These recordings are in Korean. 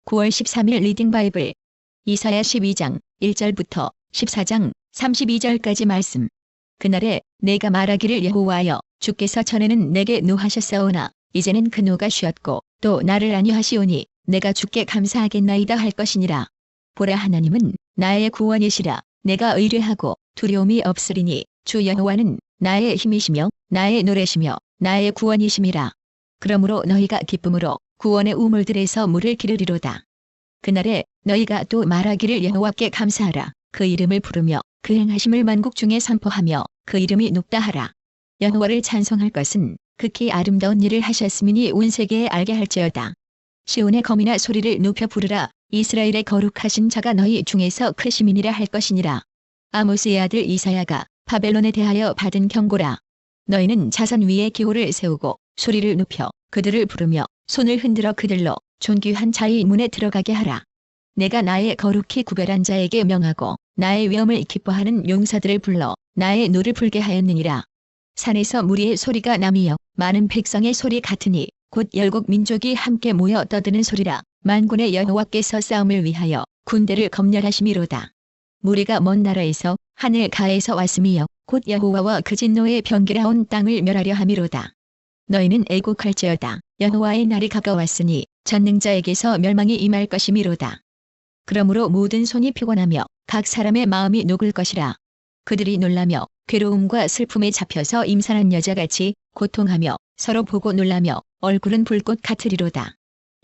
9월 13일 리딩 바이블 이사야 12장 1절부터 14장 32절까지 말씀. 그날에 내가 말하기를 여호와여 주께서 전에는 내게 노하셨사오나 이제는 그 노가 쉬었고 또 나를 안위하시오니 내가 주께 감사하겠나이다 할 것이니라. 보라 하나님은 나의 구원이시라. 내가 의뢰하고 두려움이 없으리니 주 여호와는 나의 힘이시며 나의 노래시며 나의 구원이심이라. 그러므로 너희가 기쁨으로 구원의 우물들에서 물을 기르리로다. 그날에 너희가 또 말하기를 여호와께 감사하라. 그 이름을 부르며 그 행하심을 만국 중에 선포하며 그 이름이 높다 하라. 여호와를 찬송할 것은 극히 아름다운 일을 하셨음이니 온 세계에 알게 할지어다. 시온의 거미나 소리를 높여 부르라. 이스라엘의 거룩하신 자가 너희 중에서 크심이니라 할 것이니라. 아모스의 아들 이사야가 바벨론에 대하여 받은 경고라. 너희는 자선 위에 기호를 세우고 소리를 높여 그들을 부르며 손을 흔들어 그들로 존귀한 자의 문에 들어가게 하라. 내가 나의 거룩히 구별한 자에게 명하고 나의 위엄을 기뻐하는 용사들을 불러 나의 노를 불게 하였느니라. 산에서 무리의 소리가 나미여 많은 백성의 소리 같으니 곧 열국 민족이 함께 모여 떠드는 소리라. 만군의 여호와께서 싸움을 위하여 군대를 검열하심이로다. 무리가 먼 나라에서 하늘 가에서 왔음이여 곧 여호와와 그 진노의 병기라 온 땅을 멸하려 함이로다. 너희는 애곡할지어다. 여호와의 날이 가까웠으니 전능자에게서 멸망이 임할 것이미로다. 그러므로 모든 손이 피곤하며 각 사람의 마음이 녹을 것이라. 그들이 놀라며 괴로움과 슬픔에 잡혀서 임산한 여자같이 고통하며 서로 보고 놀라며 얼굴은 불꽃 같으리로다.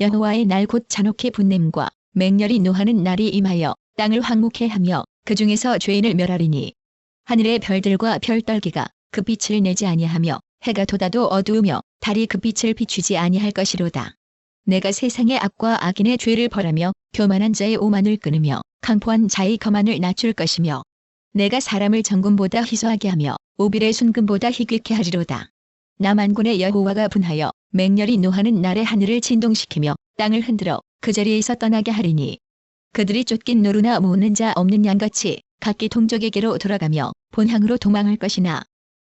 여호와의 날 곧 잔혹히 분냄과 맹렬히 노하는 날이 임하여 땅을 황무케 하며 그 중에서 죄인을 멸하리니 하늘의 별들과 별떨기가 그 빛을 내지 아니하며 해가 돋아도 어두우며 달이 그 빛을 비추지 아니할 것이로다. 내가 세상의 악과 악인의 죄를 벌하며 교만한 자의 오만을 끊으며 강포한 자의 거만을 낮출 것이며 내가 사람을 정금보다 희소하게 하며 오빌의 순금보다 희귀케 하리로다. 나 만군의 여호와가 분하여 맹렬히 노하는 날에 하늘을 진동시키며 땅을 흔들어 그 자리에서 떠나게 하리니 그들이 쫓긴 노루나 모으는 자 없는 양같이 각기 동족에게로 돌아가며 본향으로 도망할 것이나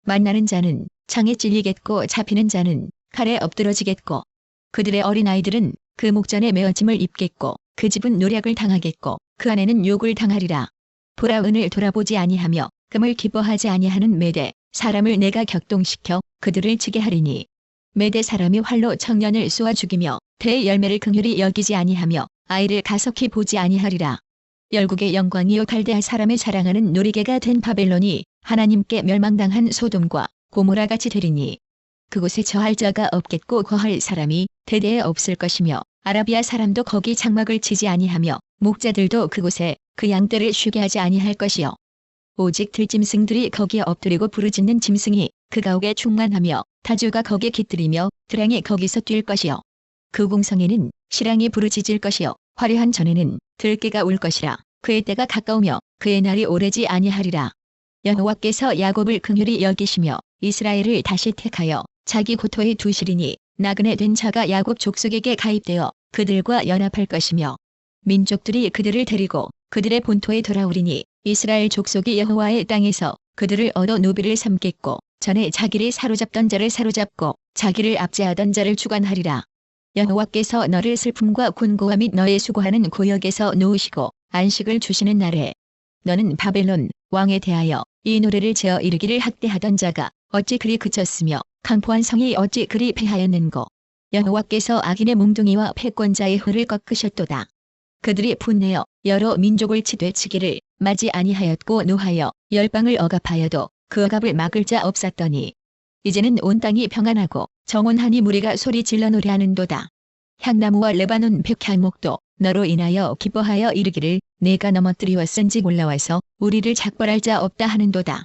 만나는 자는 창에 찔리겠고 잡히는 자는 칼에 엎드러지겠고 그들의 어린아이들은 그 목전에 메어짐을 입겠고 그 집은 노략을 당하겠고 그 안에는 욕을 당하리라. 보라 은을 돌아보지 아니하며 금을 기뻐하지 아니하는 메대 사람을 내가 격동시켜 그들을 치게 하리니 메대 사람이 활로 청년을 쏘아 죽이며 대의 열매를 긍휼히 여기지 아니하며 아이를 가속히 보지 아니하리라. 열국의 영광이요 갈대아 사람의 사랑하는 놀이개가 된 바벨론이 하나님께 멸망당한 소돔과 고모라같이 되리니 그곳에 처할 자가 없겠고 거할 사람이 대대에 없을 것이며 아라비아 사람도 거기 장막을 치지 아니하며 목자들도 그곳에 그 양떼를 쉬게 하지 아니할 것이요 오직 들짐승들이 거기에 엎드리고 부르짖는 짐승이 그 가옥에 충만하며 다주가 거기에 깃들이며 드랑이 거기서 뛸 것이요 그 공성에는 시랑이 부르짖을 것이요 화려한 전에는 들깨가 울 것이라. 그의 때가 가까우며 그의 날이 오래지 아니하리라. 여호와께서 야곱을 긍휼히 여기시며 이스라엘을 다시 택하여 자기 고토에 두시리니 나그네 된 자가 야곱 족속에게 가입되어 그들과 연합할 것이며 민족들이 그들을 데리고 그들의 본토에 돌아오리니 이스라엘 족속이 여호와의 땅에서 그들을 얻어 노비를 삼겠고 전에 자기를 사로잡던 자를 사로잡고 자기를 압제하던 자를 주관하리라. 여호와께서 너를 슬픔과 곤고와 및 너의 수고하는 고역에서 놓으시고 안식을 주시는 날에 너는 바벨론 왕에 대하여 이 노래를 지어 이르기를 학대하던 자가 어찌 그리 그쳤으며 강포한 성이 어찌 그리 패하였는고 여호와께서 악인의 몽둥이와 패권자의 혀를 꺾으셨도다. 그들이 분내어 여러 민족을 치되 치기를 마지 아니하였고 노하여 열방을 억압하여도 그 억압을 막을 자 없었더니 이제는 온 땅이 평안하고 정온하니 무리가 소리 질러 노래하는도다. 향나무와 레바논 백향목도 너로 인하여 기뻐하여 이르기를 내가 넘어뜨리었은지 올라와서 우리를 작벌할 자 없다 하는도다.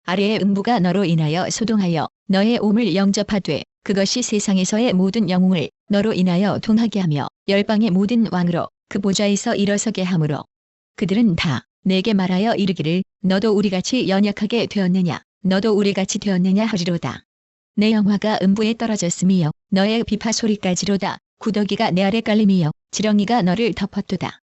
아래의 음부가 너로 인하여 소동하여 너의 옴을 영접하되 그것이 세상에서의 모든 영웅을 너로 인하여 동하게 하며 열방의 모든 왕으로 그 보좌에서 일어서게 하므로 그들은 다 내게 말하여 이르기를 너도 우리같이 연약하게 되었느냐 너도 우리같이 되었느냐 하리로다. 내 영화가 음부에 떨어졌음이여 너의 비파 소리까지로다. 구더기가 내 아래 깔림이여 지렁이가 너를 덮었도다.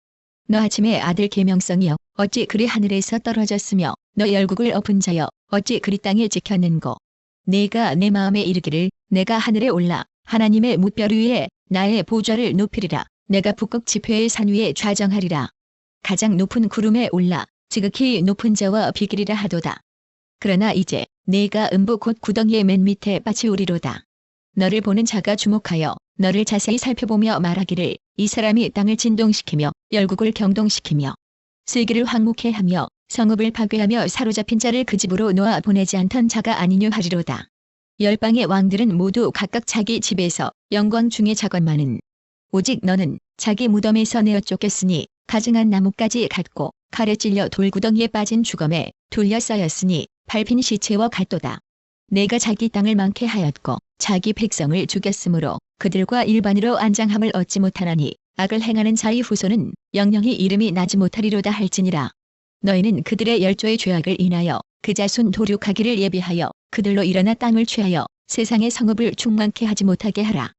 너 아침의 아들 계명성이여 어찌 그리 하늘에서 떨어졌으며 너 열국을 엎은 자여 어찌 그리 땅에 지켰는고 내가 내 마음에 이르기를 내가 하늘에 올라 하나님의 뭇별 위에 나의 보좌를 높이리라. 내가 북극 지폐의 산 위에 좌정하리라. 가장 높은 구름에 올라 지극히 높은 자와 비기리라 하도다. 그러나 이제 네가 음부 곧 구덩이의 맨 밑에 빠지우리로다. 너를 보는 자가 주목하여 너를 자세히 살펴보며 말하기를 이 사람이 땅을 진동시키며 열국을 경동시키며 세계를 황무케 하며 성읍을 파괴하며 사로잡힌 자를 그 집으로 놓아 보내지 않던 자가 아니뇨 하리로다. 열방의 왕들은 모두 각각 자기 집에서 영광 중에 자건만은 오직 너는 자기 무덤에서 내어 쫓겼으니 가증한 나뭇가지 같고 칼에 찔려 돌구덩이에 빠진 주검에 둘러싸였으니 밟힌 시체와 같도다. 내가 자기 땅을 많게 하였고 자기 백성을 죽였으므로 그들과 일반으로 안장함을 얻지 못하나니 악을 행하는 자의 후손은 영영이 이름이 나지 못하리로다 할지니라. 너희는 그들의 열조의 죄악을 인하여 그 자손 도륙하기를 예비하여 그들로 일어나 땅을 취하여 세상의 성읍을 충만케 하지 못하게 하라.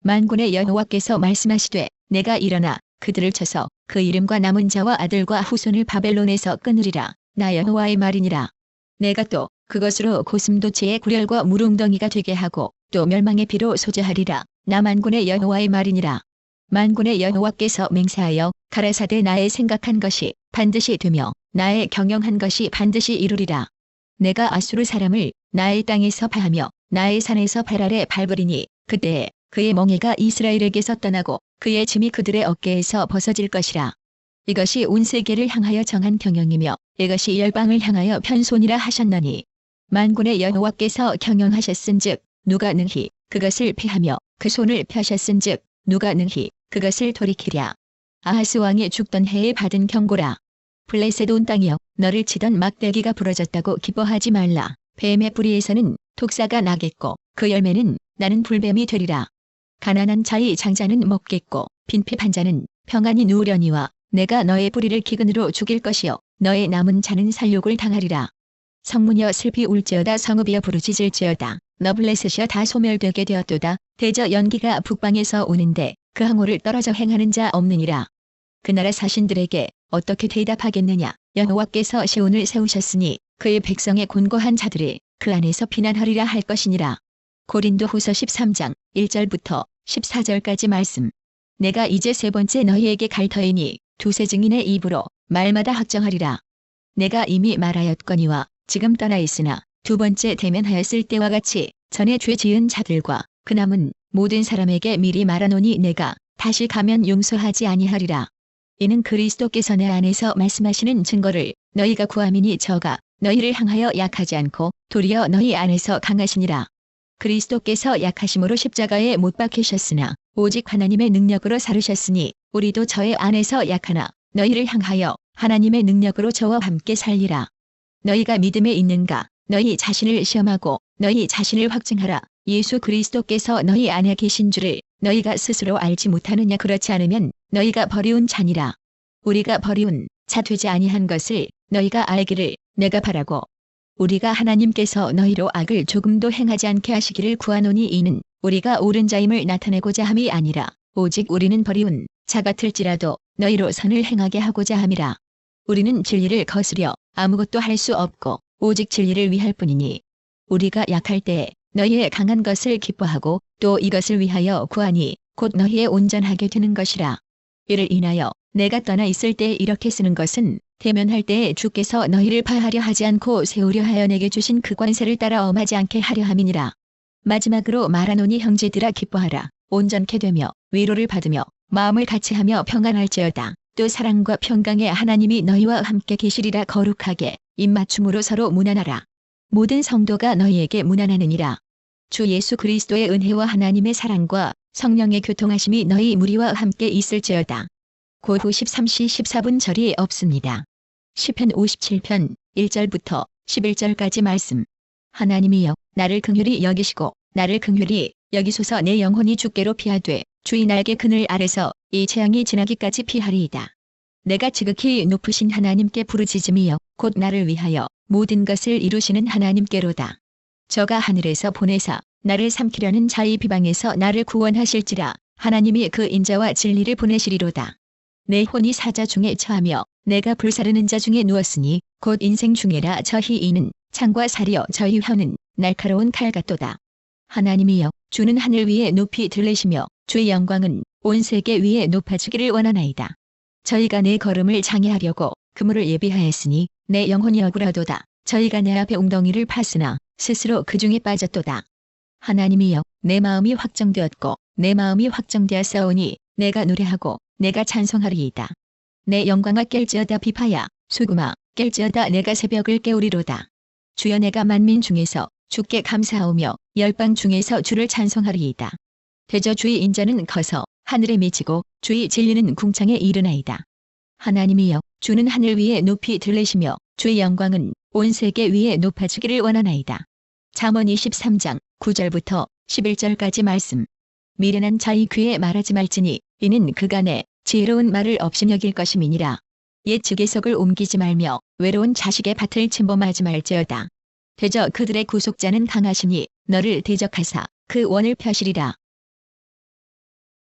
만군의 여호와께서 말씀하시되 내가 일어나 그들을 쳐서 그 이름과 남은 자와 아들과 후손을 바벨론에서 끊으리라. 나 여호와의 말이니라. 내가 또 그것으로 고슴도치의 구렬과 물웅덩이가 되게 하고 또 멸망의 피로 소재하리라. 나 만군의 여호와의 말이니라. 만군의 여호와께서 맹세하여 가라사대 나의 생각한 것이 반드시 되며 나의 경영한 것이 반드시 이루리라. 내가 아수르 사람을 나의 땅에서 파하며 나의 산에서 발 아래 밟으리니 그때에 그의 멍에가 이스라엘에게서 떠나고 그의 짐이 그들의 어깨에서 벗어질 것이라. 이것이 온 세계를 향하여 정한 경영이며 이것이 열방을 향하여 편손이라 하셨나니 만군의 여호와께서 경영하셨은즉 누가 능히 그것을 피하며 그 손을 펴셨은즉 누가 능히 그것을 돌이키랴. 아하스 왕이 죽던 해에 받은 경고라. 블레셋 온 땅이여 너를 치던 막대기가 부러졌다고 기뻐하지 말라. 뱀의 뿌리에서는 독사가 나겠고 그 열매는 나는 불뱀이 되리라. 가난한 자의 장자는 먹겠고 빈핍한 자는 평안히 누우려니와 내가 너의 뿌리를 기근으로 죽일 것이요 너의 남은 자는 살육을 당하리라. 성문이여 슬피 울지어다. 성읍이여 부르짖을지어다. 너 블레셋이여 다 소멸되게 되었도다. 대저 연기가 북방에서 오는데 그 항우를 떨어져 행하는 자 없느니라. 그 나라 사신들에게 어떻게 대답하겠느냐. 여호와께서 시온을 세우셨으니 그의 백성의 곤고한 자들이 그 안에서 피난하리라 할 것이니라. 고린도후서 13장 1절부터 14절까지 말씀. 내가 이제 세 번째 너희에게 갈 터이니 두세 증인의 입으로 말마다 확정하리라. 내가 이미 말하였거니와 지금 떠나 있으나 두 번째 대면하였을 때와 같이 전에 죄 지은 자들과 그 남은 모든 사람에게 미리 말하노니 내가 다시 가면 용서하지 아니하리라. 이는 그리스도께서 내 안에서 말씀하시는 증거를 너희가 구함이니 저가 너희를 향하여 약하지 않고 도리어 너희 안에서 강하시니라. 그리스도께서 약하심으로 십자가에 못 박히셨으나 오직 하나님의 능력으로 살으셨으니 우리도 저의 안에서 약하나 너희를 향하여 하나님의 능력으로 저와 함께 살리라. 너희가 믿음에 있는가? 너희 자신을 시험하고 너희 자신을 확증하라. 예수 그리스도께서 너희 안에 계신 줄을 너희가 스스로 알지 못하느냐. 그렇지 않으면 너희가 버리운 자니라. 우리가 버리운 자 되지 아니한 것을 너희가 알기를 내가 바라고 우리가 하나님께서 너희로 악을 조금도 행하지 않게 하시기를 구하노니 이는 우리가 옳은 자임을 나타내고자 함이 아니라 오직 우리는 버리운 자 같을지라도 너희로 선을 행하게 하고자 함이라. 우리는 진리를 거스려 아무것도 할 수 없고 오직 진리를 위할 뿐이니 우리가 약할 때에 너희의 강한 것을 기뻐하고 또 이것을 위하여 구하니 곧 너희의 온전하게 되는 것이라. 이를 인하여 내가 떠나 있을 때 이렇게 쓰는 것은 대면할 때에 주께서 너희를 파하려 하지 않고 세우려 하여 내게 주신 그 관세를 따라 엄하지 않게 하려 함이니라. 마지막으로 말하노니 형제들아 기뻐하라. 온전케 되며 위로를 받으며 마음을 같이하며 평안할지어다. 또 사랑과 평강의 하나님이 너희와 함께 계시리라. 거룩하게 입맞춤으로 서로 문안하라. 모든 성도가 너희에게 문안하느니라. 주 예수 그리스도의 은혜와 하나님의 사랑과 성령의 교통하심이 너희 무리와 함께 있을지어다. 곧 후 13시 14분 절이 없습니다. 시편 57편 1절부터 11절까지 말씀. 하나님이여 나를 긍휼히 여기시고 나를 긍휼히 여기소서. 내 영혼이 주께로 피하되 주의 날개 그늘 아래서 이 재앙이 지나기까지 피하리이다. 내가 지극히 높으신 하나님께 부르짖음이여 곧 나를 위하여 모든 것을 이루시는 하나님께로다. 저가 하늘에서 보내사 나를 삼키려는 자의 비방에서 나를 구원하실지라. 하나님이 그 인자와 진리를 보내시리로다. 내 혼이 사자 중에 처하며 내가 불사르는 자 중에 누웠으니 곧 인생 중에라. 저희 이는 창과 살이여 저희 혀는 날카로운 칼 같도다. 하나님이여 주는 하늘 위에 높이 들리시며 주의 영광은 온 세계 위에 높아지기를 원하나이다. 저희가 내 걸음을 장애하려고 그물을 예비하였으니 내 영혼이 억울하도다. 저희가 내 앞에 웅덩이를 팠으나 스스로 그 중에 빠졌도다. 하나님이여, 내 마음이 확정되었고 내 마음이 확정되었사오니 내가 노래하고 내가 찬송하리이다. 내 영광아 깰지어다. 비파야 수금아 깰지어다. 내가 새벽을 깨우리로다. 주여, 내가 만민 중에서 주께 감사하오며 열방 중에서 주를 찬송하리이다. 대저 주의 인자는 커서 하늘에 미치고 주의 진리는 궁창에 이르나이다. 하나님이여, 주는 하늘 위에 높이 들리시며 주의 영광은 온 세계 위에 높아지기를 원하나이다. 잠언 23장 9절부터 11절까지 말씀. 미련한 자의 귀에 말하지 말지니 이는 그간에 지혜로운 말을 업신여길 것임이니라. 옛 주계석을 옮기지 말며 외로운 자식의 밭을 침범하지 말지어다. 대저 그들의 구속자는 강하시니 너를 대적하사 그 원을 펴시리라.